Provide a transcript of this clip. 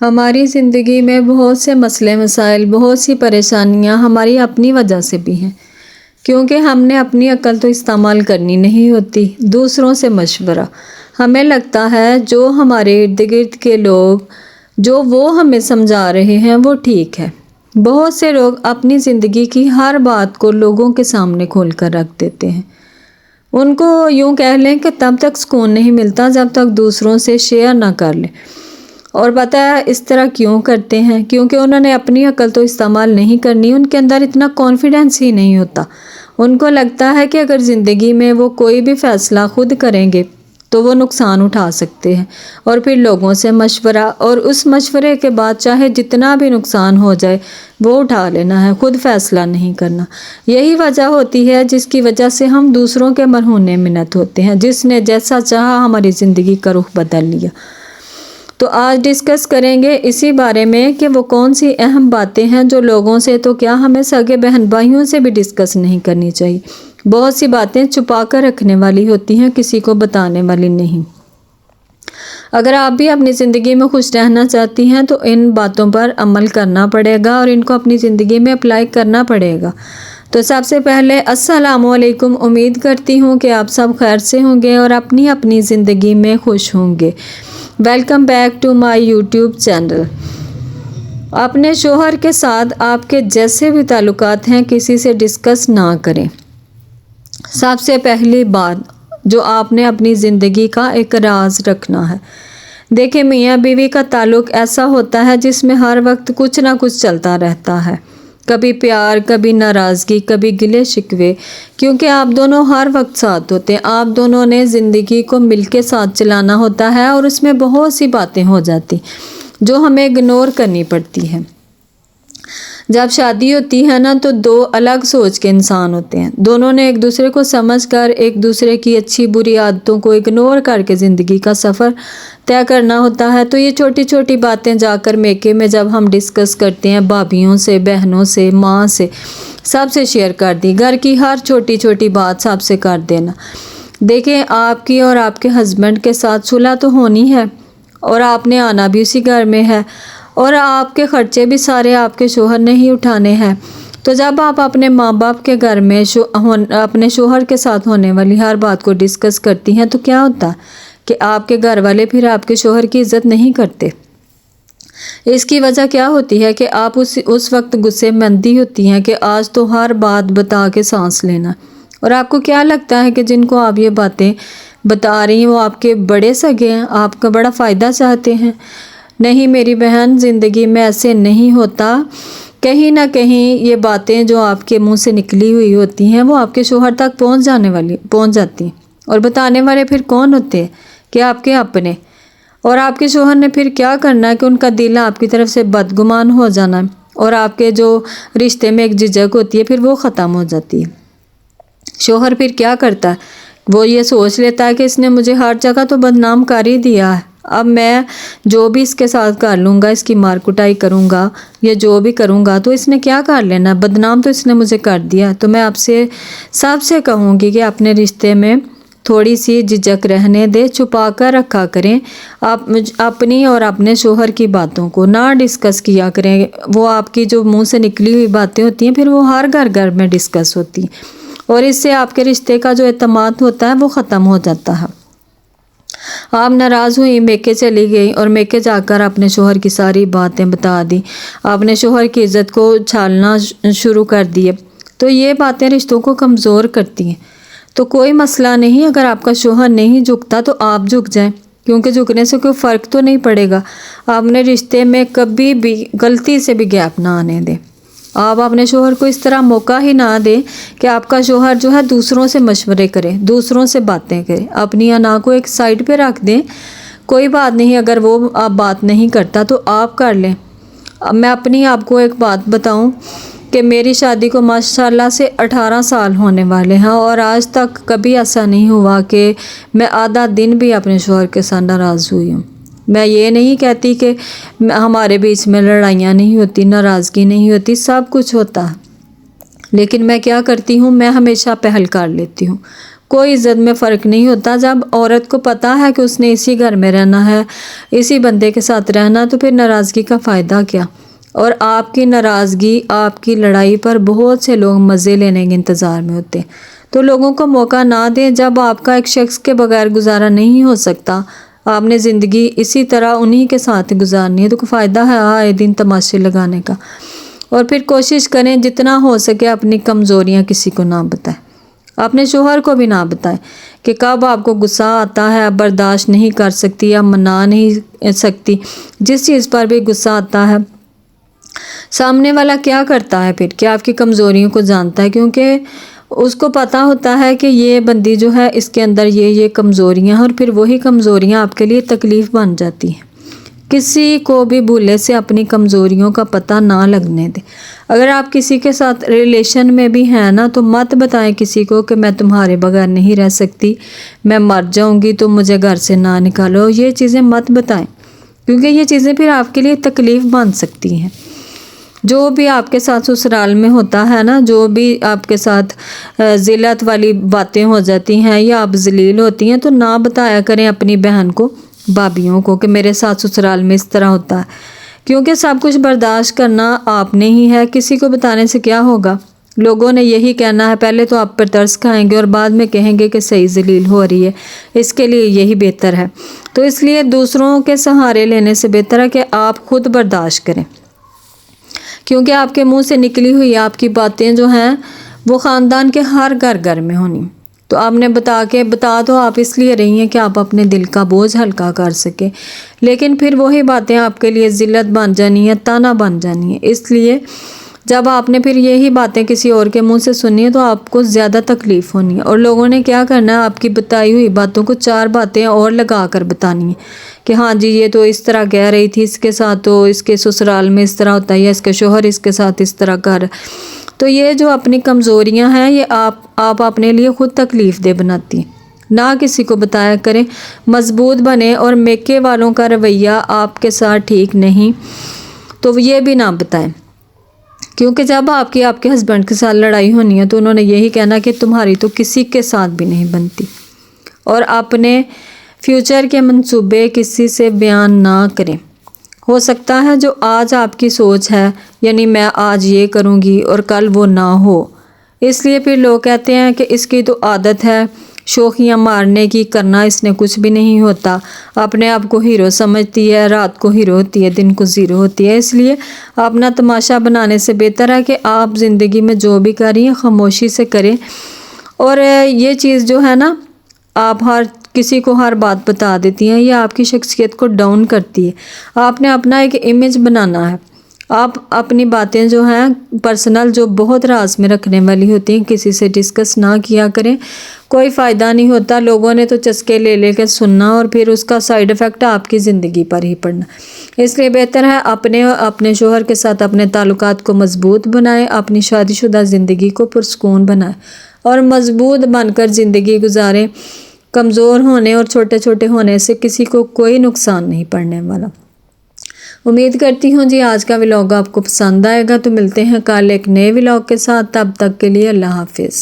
ہماری زندگی میں بہت سے مسئلے مسائل، بہت سی پریشانیاں ہماری اپنی وجہ سے بھی ہیں، کیونکہ ہم نے اپنی عقل تو استعمال کرنی نہیں ہوتی۔ دوسروں سے مشورہ، ہمیں لگتا ہے جو ہمارے ارد گرد کے لوگ جو وہ ہمیں سمجھا رہے ہیں وہ ٹھیک ہے۔ بہت سے لوگ اپنی زندگی کی ہر بات کو لوگوں کے سامنے کھول کر رکھ دیتے ہیں۔ ان کو یوں کہہ لیں کہ تب تک سکون نہیں ملتا جب تک دوسروں سے شیئر نہ کر لیں۔ اور پتہ ہے اس طرح کیوں کرتے ہیں؟ کیونکہ انہوں نے اپنی عقل تو استعمال نہیں کرنی، ان کے اندر اتنا کانفیڈنس ہی نہیں ہوتا۔ ان کو لگتا ہے کہ اگر زندگی میں وہ کوئی بھی فیصلہ خود کریں گے تو وہ نقصان اٹھا سکتے ہیں، اور پھر لوگوں سے مشورہ، اور اس مشورے کے بعد چاہے جتنا بھی نقصان ہو جائے وہ اٹھا لینا ہے، خود فیصلہ نہیں کرنا۔ یہی وجہ ہوتی ہے جس کی وجہ سے ہم دوسروں کے مرہون منت ہوتے ہیں، جس نے جیسا چاہا ہماری زندگی کا رخ بدل لیا۔ تو آج ڈسکس کریں گے اسی بارے میں کہ وہ کون سی اہم باتیں ہیں جو لوگوں سے تو کیا ہمیں سگے بہن بھائیوں سے بھی ڈسکس نہیں کرنی چاہیے۔ بہت سی باتیں چھپا کر رکھنے والی ہوتی ہیں، کسی کو بتانے والی نہیں۔ اگر آپ بھی اپنی زندگی میں خوش رہنا چاہتی ہیں تو ان باتوں پر عمل کرنا پڑے گا اور ان کو اپنی زندگی میں اپلائی کرنا پڑے گا۔ تو سب سے پہلے السلام علیکم، امید کرتی ہوں کہ آپ سب خیر سے ہوں گے اور اپنی اپنی زندگی میں خوش ہوں گے۔ Welcome back to my YouTube channel. اپنے شوہر کے ساتھ آپ کے جیسے بھی تعلقات ہیں کسی سے ڈسکس نہ کریں۔ سب سے پہلی بات جو آپ نے اپنی زندگی کا ایک راز رکھنا ہے۔ دیکھیں، میاں بیوی کا تعلق ایسا ہوتا ہے جس میں ہر وقت کچھ نہ کچھ چلتا رہتا ہے، کبھی پیار، کبھی ناراضگی، کبھی گلے شکوے، کیونکہ آپ دونوں ہر وقت ساتھ ہوتے ہیں۔ آپ دونوں نے زندگی کو مل کے ساتھ چلانا ہوتا ہے اور اس میں بہت سی باتیں ہو جاتی جو ہمیں اگنور کرنی پڑتی ہیں۔ جب شادی ہوتی ہے نا تو دو الگ سوچ کے انسان ہوتے ہیں، دونوں نے ایک دوسرے کو سمجھ کر، ایک دوسرے کی اچھی بری عادتوں کو اگنور کر کے زندگی کا سفر طے کرنا ہوتا ہے۔ تو یہ چھوٹی چھوٹی باتیں جا کر میکے میں جب ہم ڈسکس کرتے ہیں بھابھیوں سے، بہنوں سے، ماں سے، سب سے شیئر کر دی، گھر کی ہر چھوٹی چھوٹی بات سب سے کر دینا۔ دیکھیں، آپ کی اور آپ کے ہسبینڈ کے ساتھ صلح تو ہونی ہے، اور آپ نے آنا بھی اسی گھر میں ہے، اور آپ کے خرچے بھی سارے آپ کے شوہر نے ہی اٹھانے ہیں۔ تو جب آپ اپنے ماں باپ کے گھر میں اپنے شوہر کے ساتھ ہونے والی ہر بات کو ڈسکس کرتی ہیں تو کیا ہوتا ہے کہ آپ کے گھر والے پھر آپ کے شوہر کی عزت نہیں کرتے۔ اس کی وجہ کیا ہوتی ہے کہ آپ اس وقت غصے مندی ہوتی ہیں کہ آج تو ہر بات بتا کے سانس لینا، اور آپ کو کیا لگتا ہے کہ جن کو آپ یہ باتیں بتا رہی ہیں وہ آپ کے بڑے سگے ہیں، آپ کا بڑا فائدہ چاہتے ہیں۔ نہیں میری بہن، زندگی میں ایسے نہیں ہوتا۔ کہیں نہ کہیں یہ باتیں جو آپ کے منہ سے نکلی ہوئی ہوتی ہیں وہ آپ کے شوہر تک پہنچ جاتی ہیں، اور بتانے والے پھر کون ہوتے ہیں کہ آپ کے اپنے، اور آپ کے شوہر نے پھر کیا کرنا ہے کہ ان کا دل آپ کی طرف سے بدگمان ہو جانا ہے، اور آپ کے جو رشتے میں ایک جھجک ہوتی ہے پھر وہ ختم ہو جاتی ہے۔ شوہر پھر کیا کرتا ہے؟ وہ یہ سوچ لیتا ہے کہ اس نے مجھے ہر جگہ تو بدنام کر ہی دیا ہے، اب میں جو بھی اس کے ساتھ کر لوں گا، اس کی مار کٹائی کروں گا یا جو بھی کروں گا تو اس نے کیا کر لینا، بدنام تو اس نے مجھے کر دیا۔ تو میں آپ سے سب سے کہوں گی کہ اپنے رشتے میں تھوڑی سی جھجک رہنے دے، چھپا کر رکھا کریں۔ آپ اپنی اور اپنے شوہر کی باتوں کو نہ ڈسکس کیا کریں۔ وہ آپ کی جو منہ سے نکلی ہوئی باتیں ہوتی ہیں پھر وہ ہر گھر میں ڈسکس ہوتی ہیں، اور اس سے آپ کے رشتے کا جو اعتماد ہوتا ہے وہ ختم ہو جاتا ہے۔ آپ ناراض ہوئی، میکے چلی گئی اور میکے جا کر اپنے شوہر کی ساری باتیں بتا دی، آپ نے شوہر کی عزت کو چھالنا شروع کر دیے، تو یہ باتیں رشتوں کو کمزور کرتی ہیں۔ تو کوئی مسئلہ نہیں، اگر آپ کا شوہر نہیں جھکتا تو آپ جھک جائیں، کیونکہ جھکنے سے کوئی فرق تو نہیں پڑے گا۔ آپ نے رشتے میں کبھی بھی غلطی سے بھی گیپ نہ آنے دیں۔ آپ اپنے شوہر کو اس طرح موقع ہی نہ دیں کہ آپ کا شوہر جو ہے دوسروں سے مشورے کرے، دوسروں سے باتیں کرے، اپنی انا کو ایک سائڈ پہ رکھ دیں۔ کوئی بات نہیں، اگر وہ آپ بات نہیں کرتا تو آپ کر لیں۔ اب میں اپنی آپ کو ایک بات بتاؤں کہ میری شادی کو ماشاءاللہ سے 18 سال ہونے والے ہیں، اور آج تک کبھی ایسا نہیں ہوا کہ میں آدھا دن بھی اپنے شوہر کے ساتھ ناراض ہوئی ہوں۔ میں یہ نہیں کہتی کہ ہمارے بیچ میں لڑائیاں نہیں ہوتی، ناراضگی نہیں ہوتی، سب کچھ ہوتا ہے، لیکن میں کیا کرتی ہوں، میں ہمیشہ پہل کر لیتی ہوں۔ کوئی عزت میں فرق نہیں ہوتا۔ جب عورت کو پتہ ہے کہ اس نے اسی گھر میں رہنا ہے، اسی بندے کے ساتھ رہنا، تو پھر ناراضگی کا فائدہ کیا؟ اور آپ کی ناراضگی، آپ کی لڑائی پر بہت سے لوگ مزے لینے کے انتظار میں ہوتے ہیں۔ تو لوگوں کو موقع نہ دیں۔ جب آپ کا ایک شخص کے بغیر گزارا نہیں ہو سکتا، آپ نے زندگی اسی طرح انہی کے ساتھ گزارنی ہے، تو کوئی فائدہ ہے آئے دن تماشے لگانے کا؟ اور پھر کوشش کریں جتنا ہو سکے اپنی کمزوریاں کسی کو نہ بتائیں، اپنے شوہر کو بھی نہ بتائیں کہ کب آپ کو غصہ آتا ہے، آپ برداشت نہیں کر سکتی یا منا نہیں سکتی۔ جس چیز پر بھی غصہ آتا ہے، سامنے والا کیا کرتا ہے پھر کہ آپ کی کمزوریوں کو جانتا ہے، کیونکہ اس کو پتہ ہوتا ہے کہ یہ بندی جو ہے اس کے اندر یہ کمزوریاں ہیں، اور پھر وہی کمزوریاں آپ کے لیے تکلیف بن جاتی ہیں۔ کسی کو بھی بھولے سے اپنی کمزوریوں کا پتہ نہ لگنے دیں۔ اگر آپ کسی کے ساتھ ریلیشن میں بھی ہیں نا، تو مت بتائیں کسی کو کہ میں تمہارے بغیر نہیں رہ سکتی، میں مر جاؤں گی تو مجھے گھر سے نہ نکالو۔ یہ چیزیں مت بتائیں، کیونکہ یہ چیزیں پھر آپ کے لیے تکلیف بن سکتی ہیں۔ جو بھی آپ کے ساتھ سسرال میں ہوتا ہے نا، جو بھی آپ کے ساتھ ذلت والی باتیں ہو جاتی ہیں یا آپ ذلیل ہوتی ہیں، تو نہ بتایا کریں اپنی بہن کو، بھابیوں کو، کہ میرے ساتھ سسرال میں اس طرح ہوتا ہے، کیونکہ سب کچھ برداشت کرنا آپ نے ہی ہے۔ کسی کو بتانے سے کیا ہوگا؟ لوگوں نے یہی کہنا ہے، پہلے تو آپ پر ترس کھائیں گے اور بعد میں کہیں گے کہ صحیح ذلیل ہو رہی ہے، اس کے لیے یہی بہتر ہے۔ تو اس لیے دوسروں کے سہارے لینے سے بہتر ہے کہ آپ خود برداشت کریں، کیونکہ آپ کے منہ سے نکلی ہوئی آپ کی باتیں جو ہیں وہ خاندان کے ہر گھر میں ہونی۔ تو آپ نے بتا تو آپ اس لیے رہی ہیں کہ آپ اپنے دل کا بوجھ ہلکا کر سکیں، لیکن پھر وہی باتیں آپ کے لیے ذلت بن جانی ہیں، تانا بن جانی ہیں۔ اس لیے جب آپ نے پھر یہی باتیں کسی اور کے منہ سے سنی ہیں تو آپ کو زیادہ تکلیف ہونی ہے، اور لوگوں نے کیا کرنا ہے، آپ کی بتائی ہوئی باتوں کو 4 باتیں اور لگا کر بتانی ہیں کہ ہاں جی یہ تو اس طرح کہہ رہی تھی، اس کے ساتھ تو اس کے سسرال میں اس طرح ہوتا ہے، یا اس کے شوہر اس کے ساتھ اس طرح کر۔ تو یہ جو اپنی کمزوریاں ہیں، یہ آپ اپنے لیے خود تکلیف دہ بناتی ہیں۔ نہ کسی کو بتایا کریں، مضبوط بنیں، اور میکے والوں کا رویہ آپ کے ساتھ ٹھیک نہیں تو یہ بھی نہ بتائیں، کیونکہ جب آپ کے ہسبینڈ کے ساتھ لڑائی ہونی ہے تو انہوں نے یہی کہنا کہ تمہاری تو کسی کے ساتھ بھی نہیں بنتی۔ اور اپنے فیوچر کے منصوبے کسی سے بیان نہ کریں۔ ہو سکتا ہے جو آج آپ کی سوچ ہے، یعنی میں آج یہ کروں گی اور کل وہ نہ ہو، اس لیے پھر لوگ کہتے ہیں کہ اس کی تو عادت ہے شوخیاں مارنے کی، کرنا اس نے کچھ بھی نہیں ہوتا، اپنے آپ کو ہیرو سمجھتی ہے، رات کو ہیرو ہوتی ہے، دن کو زیرو ہوتی ہے۔ اس لیے اپنا تماشا بنانے سے بہتر ہے کہ آپ زندگی میں جو بھی کر رہی ہیں خاموشی سے کریں۔ اور یہ چیز جو ہے نا، آپ ہر کسی کو ہر بات بتا دیتی ہیں، یہ آپ کی شخصیت کو ڈاؤن کرتی ہے۔ آپ نے اپنا ایک امیج بنانا ہے۔ آپ اپنی باتیں جو ہیں پرسنل، جو بہت راز میں رکھنے والی ہوتی ہیں، کسی سے ڈسکس نہ کیا کریں، کوئی فائدہ نہیں ہوتا۔ لوگوں نے تو چسکے لے کے سننا، اور پھر اس کا سائیڈ ایفیکٹ آپ کی زندگی پر ہی پڑنا۔ اس لیے بہتر ہے اپنے شوہر کے ساتھ اپنے تعلقات کو مضبوط بنائیں، اپنی شادی شدہ زندگی کو پرسکون بنائیں، اور مضبوط بن کر زندگی گزاریں۔ کمزور ہونے اور چھوٹے ہونے سے کسی کو کوئی نقصان نہیں پڑنے والا۔ امید کرتی ہوں جی آج کا ولاگ آپ کو پسند آئے گا، تو ملتے ہیں کل ایک نئے ولاگ کے ساتھ۔ تب تک کے لیے اللہ حافظ۔